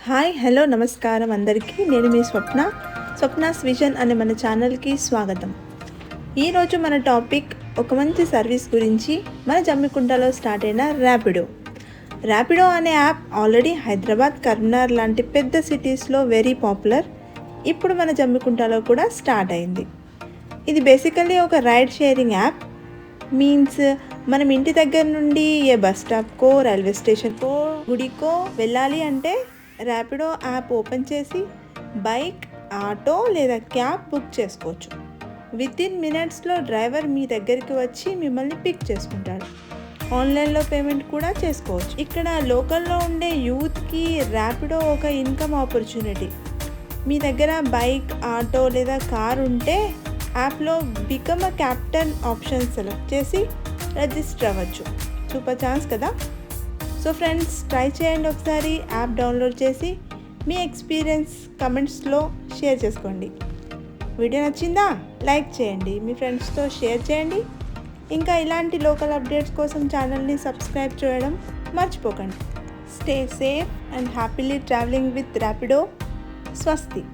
Hi hello నమస్కారం అందరికీ. నేను మీ స్వప్నాస్ విజన్ అనే మన ఛానల్కి స్వాగతం. ఈరోజు మన టాపిక్ ఒక మంచి సర్వీస్ గురించి. మన జమ్మికుంటలో స్టార్ట్ అయిన ర్యాపిడో అనే యాప్ ఆల్రెడీ హైదరాబాద్, కరీంనగర్ లాంటి పెద్ద సిటీస్లో వెరీ పాపులర్. ఇప్పుడు మన జమ్మికుంటలో కూడా స్టార్ట్ అయింది. ఇది బేసికల్లీ ఒక రైడ్ షేరింగ్ యాప్. మీన్స్ మనం ఇంటి దగ్గర నుండి ఏ బస్ స్టాప్కో, రైల్వే స్టేషన్కో, గుడికో వెళ్ళాలి అంటే ర్యాపిడో యాప్ ఓపెన్ చేసి బైక్, ఆటో లేదా క్యాబ్ బుక్ చేసుకోవచ్చు. వితిన్ మినిట్స్లో డ్రైవర్ మీ దగ్గరికి వచ్చి మిమ్మల్ని పిక్ చేసుకుంటాడు. ఆన్లైన్లో పేమెంట్ కూడా చేసుకోవచ్చు. ఇక్కడ లోకల్లో ఉండే యూత్కి ర్యాపిడో ఒక ఇన్కమ్ ఆపర్చునిటీ. మీ దగ్గర బైక్, ఆటో లేదా కార్ ఉంటే యాప్లో become a captain option select చేసి రిజిస్టర్ అవ్వచ్చు. సూపర్ ఛాన్స్ కదా. సో ఫ్రెండ్స్, ట్రై చేయండి ఒకసారి. యాప్ డౌన్లోడ్ చేసి మీ ఎక్స్పీరియన్స్ కమెంట్స్లో షేర్ చేసుకోండి. వీడియో నచ్చిందా? లైక్ చేయండి, మీ ఫ్రెండ్స్తో షేర్ చేయండి. ఇంకా ఇలాంటి లోకల్ అప్డేట్స్ కోసం ఛానల్ని సబ్స్క్రైబ్ చేయడం మర్చిపోకండి. Stay safe and happily travelling with Rapido. స్వస్తి.